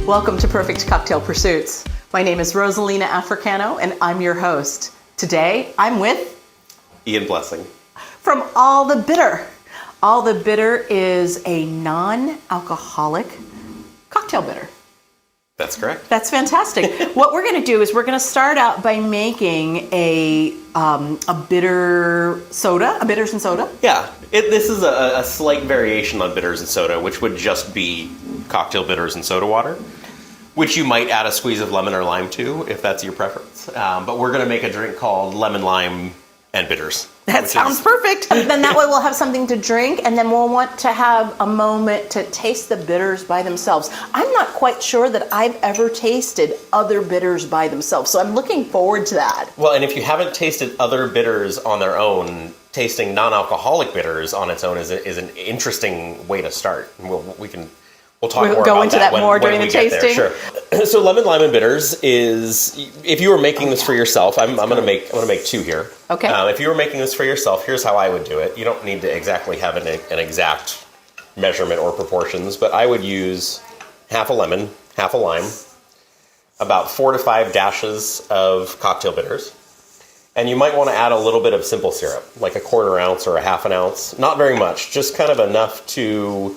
Welcome to Perfect Cocktail Pursuits. My name is Rosalina Africano, and I'm your host. Today, I'm with Ian Blessing. from All the Bitter. All the Bitter is a non-alcoholic cocktail bitter. That's correct. That's fantastic. What we're going to do is we're going to start out by making a bitter soda, a bitters and soda. Yeah, this is a slight variation on bitters and soda, which would just be cocktail bitters and soda water, which you might add a squeeze of lemon or lime to, if that's your preference. But we're going to make a drink called lemon, lime, and bitters. That sounds perfect. Then that way we'll have something to drink, and then we'll want to have a moment to taste the bitters by themselves. I'm not quite sure that I've ever tasted other bitters by themselves, so I'm looking forward to that. Well, and if you haven't tasted other bitters on their own, tasting non-alcoholic bitters on its own is an interesting way to start. We'll talk more go about into that more during the tasting. Sure. So lemon, lime, and bitters is, if you were making this for yourself, I'm going to make two here. Okay. If you were making this for yourself, here's how I would do it. You don't need to exactly have an exact measurement or proportions, but I would use half a lemon, half a lime, about 4 to 5 dashes of cocktail bitters. And you might want to add a little bit of simple syrup, like a 1/4 ounce or a 1/2 ounce. Not very much, just kind of enough to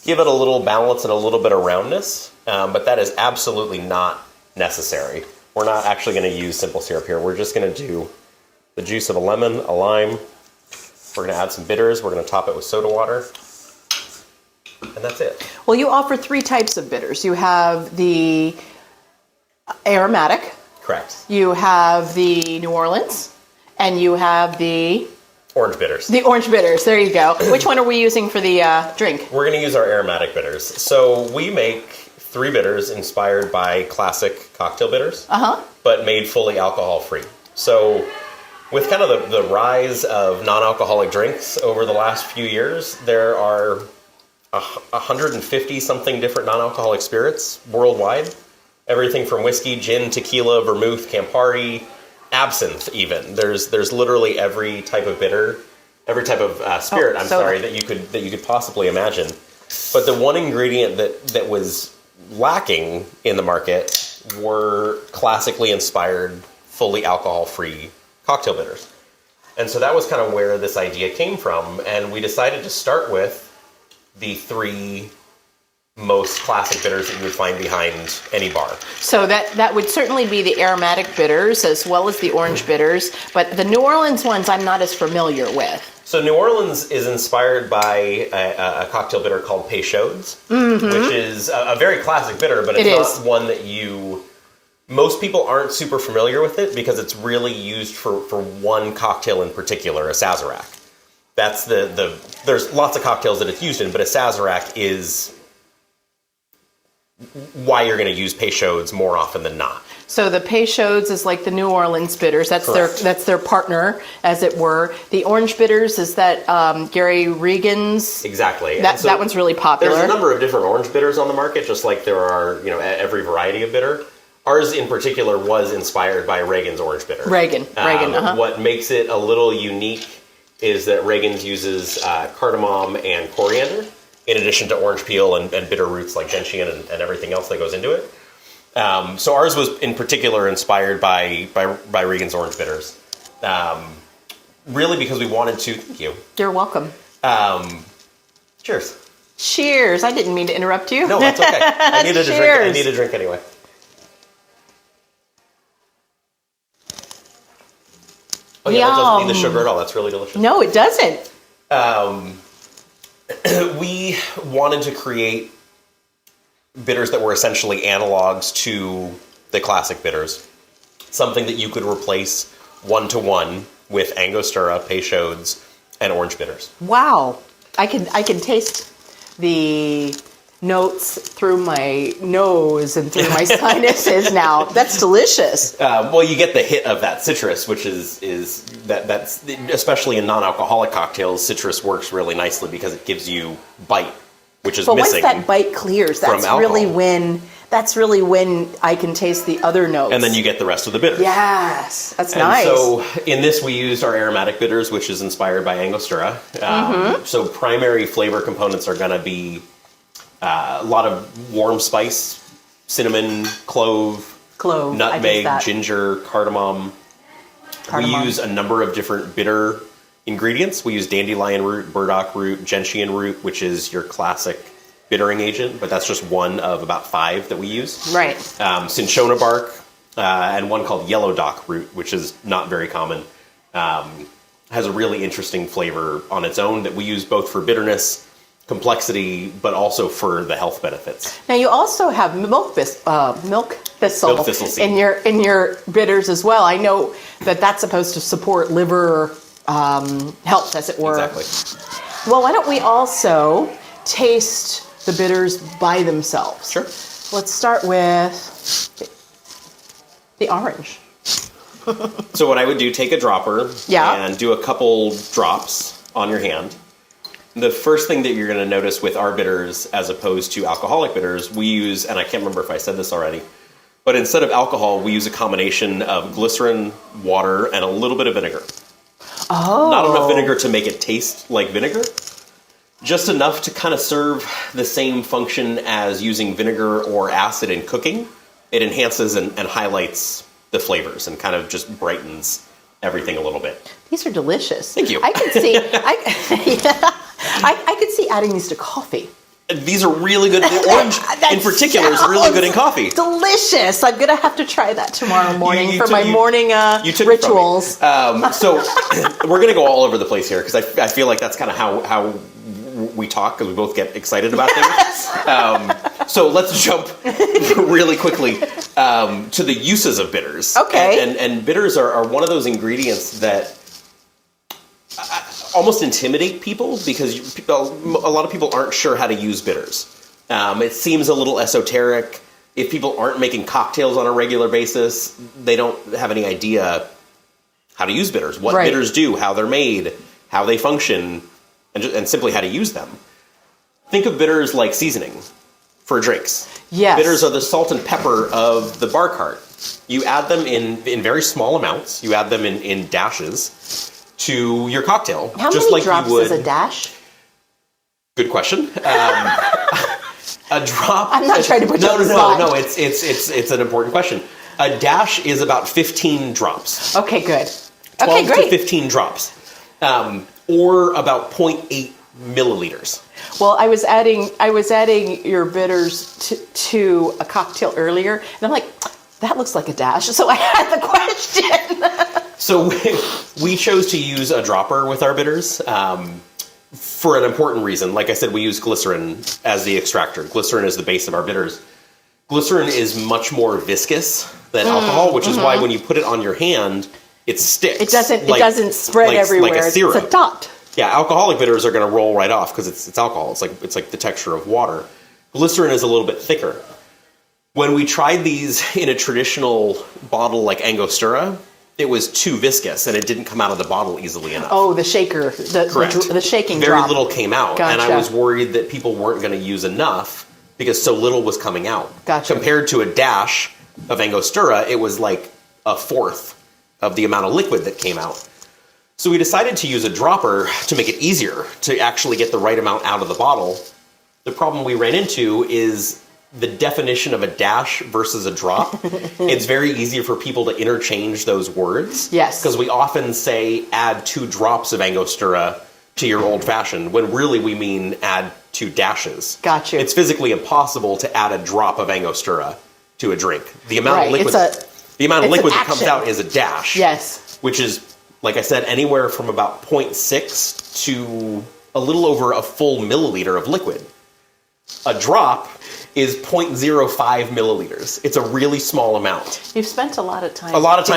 give it a little balance and a little bit of roundness, but that is absolutely not necessary. We're not actually going to use simple syrup here. We're just going to do the juice of a lemon, a lime. We're going to add some bitters. We're going to top it with soda water. And that's it. Well, you offer 3 types of bitters. You have the aromatic, Correct. you have the New Orleans, and you have the Orange bitters. the orange bitters. There you go. Which one are we using for the drink? We're going to use our aromatic bitters. So we make 3 bitters inspired by classic cocktail bitters, but made fully alcohol-free. So with kind of the rise of non-alcoholic drinks over the last few years, there are 150-something different non-alcoholic spirits worldwide. Everything from whiskey, gin, tequila, vermouth, Campari, absinthe even. There's literally every type of bitter, every type of spirit, that you could possibly imagine. But the one ingredient that was lacking in the market were classically inspired, fully alcohol-free cocktail bitters. And so that was kind of where this idea came from, and we decided to start with the 3 most classic bitters that you would find behind any bar. So that would certainly be the aromatic bitters as well as the orange bitters, but the New Orleans ones I'm not as familiar with. So New Orleans is inspired by a cocktail bitter called Peychaud's, which is a very classic bitter, but it's not one that most people aren't super familiar with it because it's really used for one cocktail in particular, a Sazerac. That's there's lots of cocktails that it's used in, but a Sazerac is why you're going to use Peychaud's more often than not. So the Peychaud's is like the New Orleans bitters. That's their partner, as it were. The orange bitters is that Gary Regan's. Exactly. That one's really popular. There's a number of different orange bitters on the market, just like there are every variety of bitter. Ours in particular was inspired by Regan's orange bitter. Regan. What makes it a little unique is that Regan's uses cardamom and coriander, in addition to orange peel and bitter roots like gentian and everything else that goes into it. So ours was in particular inspired by Regan's orange bitters. Really because we wanted to... Thank you. You're welcome. Cheers. Cheers. I didn't mean to interrupt you. No, that's okay. I need a drink anyway. Oh yeah, that doesn't need the sugar at all. That's really delicious. No, it doesn't. We wanted to create bitters that were essentially analogs to the classic bitters. Something that you could replace 1-to-1 with Angostura, Peychaud's, and orange bitters. Wow. I can taste the notes through my nose and through my sinuses now. That's delicious. Well, you get the hit of that citrus, which that's especially in non-alcoholic cocktails, citrus works really nicely because it gives you bite, which is missing. But once that bite clears, that's really when I can taste the other notes. And then you get the rest of the bitters. Yes, that's nice. So in this, we used our aromatic bitters, which is inspired by Angostura. So primary flavor components are going to be a lot of warm spice cinnamon, clove, Clove, I nutmeg, did that. ginger, cardamom. We use a number of different bitter ingredients. We use dandelion root, burdock root, gentian root, which is your classic bittering agent, but that's just one of about 5 that we use. Right. Cinchona bark, and one called yellow dock root, which is not very common. Has a really interesting flavor on its own that we use both for bitterness, complexity, but also for the health benefits. Now you also have milk thistle, Milk thistle seed. in your bitters as well. I know that that's supposed to support liver health, as it were. Exactly. Well, why don't we also taste the bitters by themselves? Sure. Let's start with the orange. So what I would do, take a dropper Yeah. and do a couple drops on your hand. The first thing that you're going to notice with our bitters, as opposed to alcoholic bitters, we use, and I can't remember if I said this already, but instead of alcohol, we use a combination of glycerin, water, and a little bit of vinegar. Oh. Not enough vinegar to make it taste like vinegar, just enough to kind of serve the same function as using vinegar or acid in cooking. It enhances and highlights the flavors and kind of just brightens everything a little bit. These are delicious. Thank you. I could see. I could see adding these to coffee. These are really good. The orange, in particular, is really good in coffee. Delicious. I'm gonna have to try that tomorrow morning You for took- my you- morning you took it from me. rituals. So we're going to go all over the place here because I feel like that's kind of how we talk, because we both get excited about things. So let's jump really quickly to the uses of bitters. Okay. And bitters are one of those ingredients that almost intimidate people because a lot of people aren't sure how to use bitters. It seems a little esoteric. If people aren't making cocktails on a regular basis, they don't have any idea how to use bitters, what Right. bitters do, how they're made, how they function, and simply how to use them. Think of bitters like seasoning for drinks. Yes. Bitters are the salt and pepper of the bar cart. You add them in very small amounts. You add them in dashes to your cocktail. How just many like drops you would. is a dash? Good question. A drop. I'm not trying to put you on the spot. No. It's an important question. A dash is about 15 drops. Okay, good. 12 Okay, to great. 15 drops, or about 0.8 milliliters. Well, I was adding your bitters to a cocktail earlier, and I'm like, that looks like a dash. So I had the question. So we chose to use a dropper with our bitters for an important reason. Like I said, we use glycerin as the extractor. Glycerin is the base of our bitters. Glycerin is much more viscous than alcohol, which is why when you put it on your hand, it sticks. It doesn't spread everywhere. Like a syrup. It's a dot. Yeah, alcoholic bitters are going to roll right off because it's alcohol. It's like the texture of water. Glycerin is a little bit thicker. When we tried these in a traditional bottle like Angostura, it was too viscous and it didn't come out of the bottle easily enough. Oh, the shaker, Correct. the shaking Very drop. little came out, and I Gotcha. was worried that people weren't going to use enough because so little was coming out. Gotcha. Compared to a dash of Angostura, it was like a fourth of the amount of liquid that came out. So we decided to use a dropper to make it easier to actually get the right amount out of the bottle. The problem we ran into is the definition of a dash versus a drop. It's very easy for people to interchange those words. Yes. Because we often say add 2 drops of Angostura to your old fashioned, when really we mean add 2 dashes. Got you. It's physically impossible to add a drop of Angostura to a drink. The amount Right, of liquid it's an liquid that comes action. out is a dash. Yes. Which is, like I said, anywhere from about 0.6 to a little over a full milliliter of liquid. A drop is 0.05 milliliters. It's a really small amount. You've spent a lot of time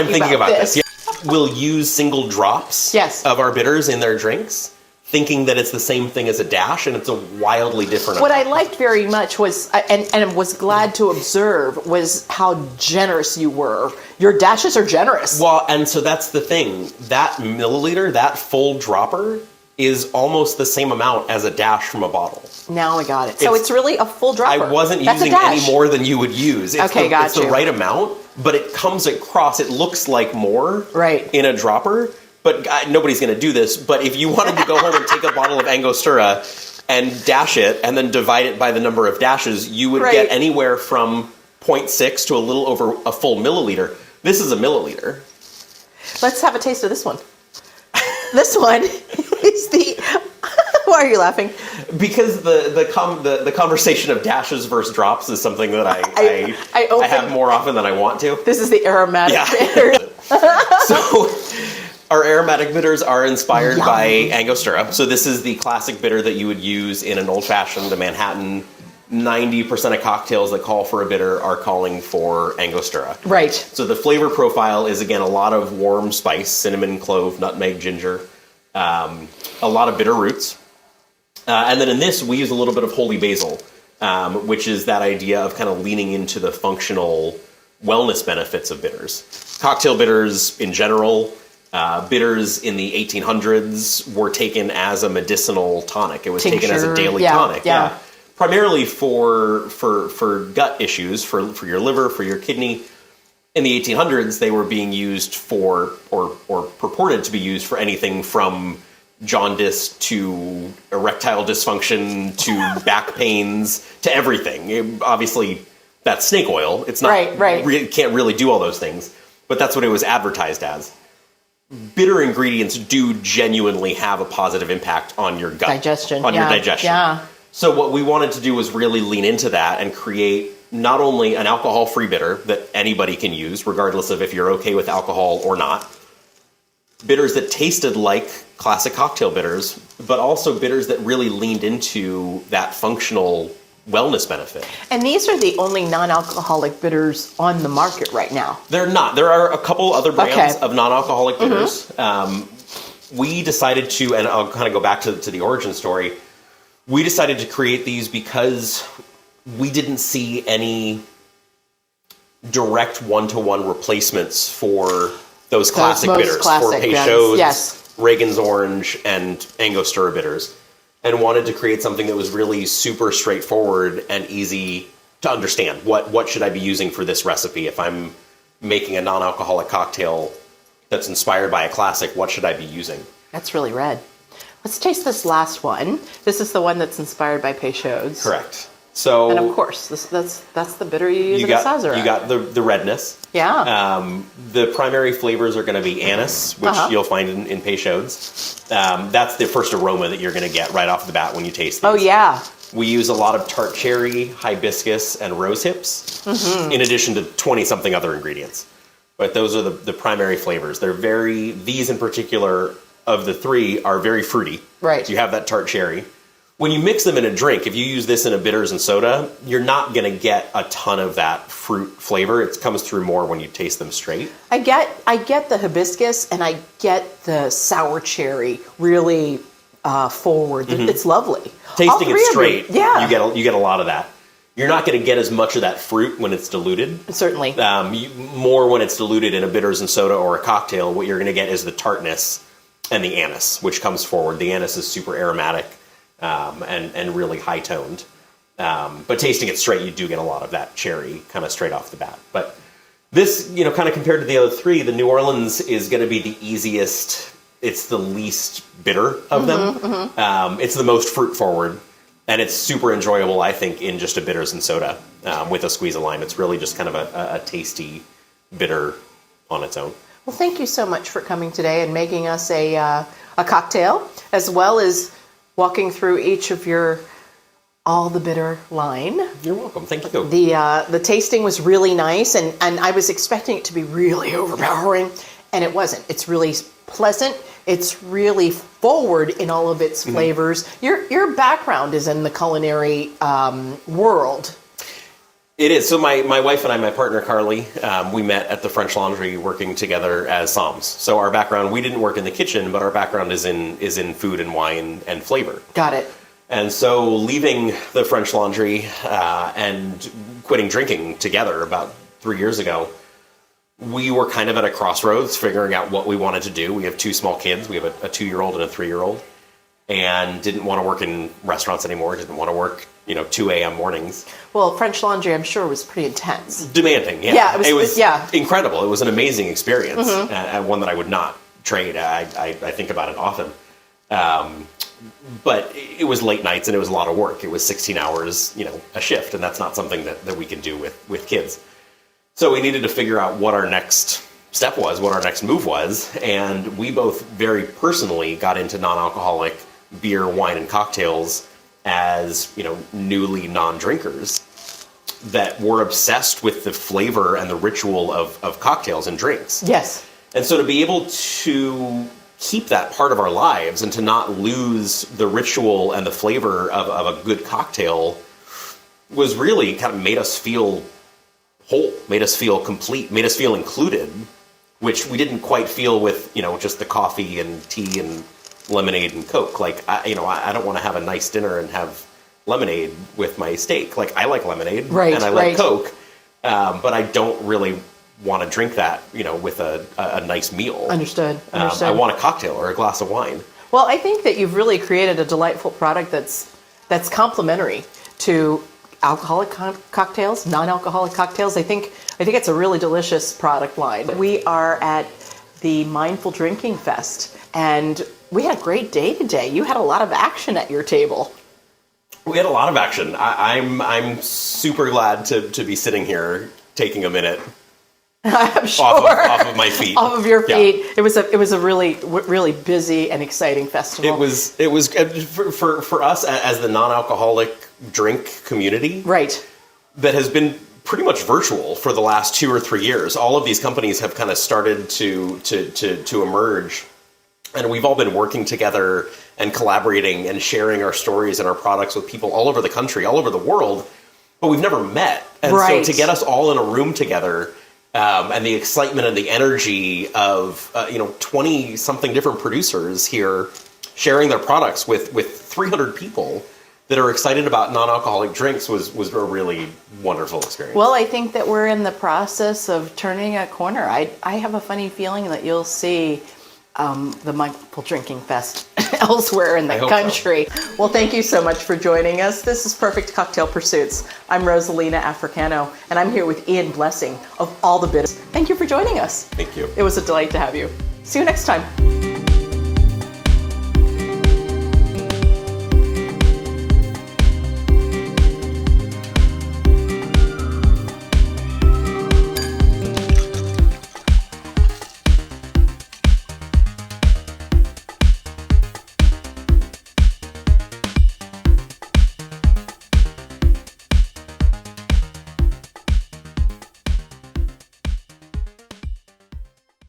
Thinking about this. Yeah. We'll use single drops Yes. of our bitters in their drinks, thinking that it's the same thing as a dash, and it's a wildly different What I amount. liked very much was, and was glad to observe, was how generous you were. Your dashes are generous. Well, and so that's the thing. That milliliter, that full dropper, is almost the same amount as a dash from a bottle. Now I got it. So it's really a full dropper. I wasn't That's using a dash. any more than you would use. It's Okay, it's the got you. right amount, but it comes across, it looks like more Right. in a dropper, but nobody's going to do this. But if you wanted to go home and take a bottle of Angostura and dash it and then divide it by the number of dashes, you would Right. get anywhere from 0.6 to a little over a full milliliter. This is a milliliter. Let's have a taste of this one. This one is the... Why are you laughing? Because the conversation of dashes versus drops is something that I have more often than I want to. This is the aromatic bitter. So our aromatic bitters are inspired Yum. by Angostura. So this is the classic bitter that you would use in an old-fashioned, a Manhattan. 90% of cocktails that call for a bitter are calling for Angostura. Right. So the flavor profile is, again, a lot of warm spice, cinnamon, clove, nutmeg, ginger, a lot of bitter roots. And then in this, we use a little bit of holy basil, which is that idea of kind of leaning into the functional wellness benefits of bitters. Cocktail bitters in general, bitters in the 1800s were taken as a medicinal tonic. It was taken as a daily tonic. Yeah. Primarily for gut issues, for your liver, for your kidney. In the 1800s, they were being used for, or purported to be used for anything from jaundice to erectile dysfunction to back pains to everything. Obviously, that's snake oil. It's not right. It can't really do all those things, but that's what it was advertised as. Bitter ingredients do genuinely have a positive impact on your gut, digestion, your digestion. Yeah. So what we wanted to do was really lean into that and create not only an alcohol-free bitter that anybody can use, regardless of if you're okay with alcohol or not, bitters that tasted like classic cocktail bitters, but also bitters that really leaned into that functional wellness benefit. And these are the only non-alcoholic bitters on the market right now. They're not. There are a couple other brands of non-alcoholic bitters. We decided to, and I'll kind of go back to the origin story, we decided to create these because we didn't see any direct one-to-one replacements for those classic bitters, for Peychaud's, Reagan's Orange, and Angostura bitters, and wanted to create something that was really super straightforward and easy to understand. What should I be using for this recipe? If I'm making a non-alcoholic cocktail that's inspired by a classic, what should I be using? That's really red. Let's taste this last one. This is the one that's inspired by Peychaud's. Correct. So, and of course, that's the bitter you use in a Sazerac. You got the redness. Yeah. The primary flavors are going to be anise, which you'll find in Peychaud's. That's the first aroma that you're going to get right off the bat when you taste these. Oh, yeah. We use a lot of tart cherry, hibiscus, and rose hips, in addition to 20-something other ingredients. But those are the primary flavors. These in particular, of the three, are very fruity. Right. So you have that tart cherry. When you mix them in a drink, if you use this in a bitters and soda, you're not going to get a ton of that fruit flavor. It comes through more when you taste them straight. I get the hibiscus and I get the sour cherry really forward. It's lovely. Tasting it straight, you get a lot of that. You're not going to get as much of that fruit when it's diluted. Certainly. More when it's diluted in a bitters and soda or a cocktail. What you're going to get is the tartness and the anise, which comes forward. The anise is super aromatic. And really high toned. But tasting it straight, you do get a lot of that cherry kind of straight off the bat. But this, kind of compared to the other three, the New Orleans is going to be the easiest. It's the least bitter of them. It's the most fruit forward. And it's super enjoyable, I think, in just a bitters and soda with a squeeze of lime. It's really just kind of a tasty bitter on its own. Well, thank you so much for coming today and making us a cocktail, as well as walking through each of all the bitter line. You're welcome. Thank you. The tasting was really nice, and I was expecting it to be really overpowering, and it wasn't. It's really pleasant. It's really forward in all of its flavors. Your background is in the culinary world. It is. So my wife and I, my partner Carly, we met at the French Laundry working together as somms. So our background, we didn't work in the kitchen, but our background is in food and wine and flavor. Got it. And so leaving the French Laundry and quitting drinking together about 3 years ago, we were kind of at a crossroads figuring out what we wanted to do. We have two small kids. We have a 2-year-old and a 3-year-old, and didn't want to work in restaurants anymore. Didn't want to work 2 a.m. mornings. Well, French Laundry, I'm sure, was pretty intense. Demanding, yeah. Yeah, it was incredible. It was an amazing experience, and one that I would not trade. I think about it often. but it was late nights and it was a lot of work. It was 16 hours, a shift, and that's not something that we can do with kids. So we needed to figure out what our next step was, what our next move was, and we both very personally got into non-alcoholic beer, wine, and cocktails as, newly non-drinkers that were obsessed with the flavor and the ritual of cocktails and drinks. Yes. And so to be able to keep that part of our lives and to not lose the ritual and the flavor of a good cocktail was really kind of made us feel whole, made us feel complete, made us feel included, which we didn't quite feel with, just the coffee and tea and lemonade and Coke. Like, I don't want to have a nice dinner and have lemonade with my steak. Like, I like lemonade and I like Coke, but I don't really want to drink that, with a nice meal. Understood. I want a cocktail or a glass of wine. Well, I think that you've really created a delightful product that's complementary to alcoholic cocktails, non-alcoholic cocktails. I think it's a really delicious product line. We are at the Mindful Drinking Fest, and we had a great day today. You had a lot of action at your table. We had a lot of action. I'm super glad to be sitting here taking a minute. I'm sure. Off of my feet. Off of your feet. Yeah. It was a really busy and exciting festival. It was for us as the non-alcoholic drink community. Right. That has been pretty much virtual for the last 2 or 3 years. All of these companies have kind of started to emerge, and we've all been working together and collaborating and sharing our stories and our products with people all over the country, all over the world, but we've never met. And so to get us all in a room together, and the excitement and the energy of 20-something different producers here sharing their products with 300 people that are excited about non-alcoholic drinks was a really wonderful experience. Well, I think that we're in the process of turning a corner. I have a funny feeling that you'll see the Mindful Drinking Fest elsewhere in the country. So. Well, thank you so much for joining us. This is Perfect Cocktail Pursuits. I'm Rosalina Africano, and I'm here with Ian Blessing of All the Bitters. Thank you for joining us. Thank you. It was a delight to have you. See you next time.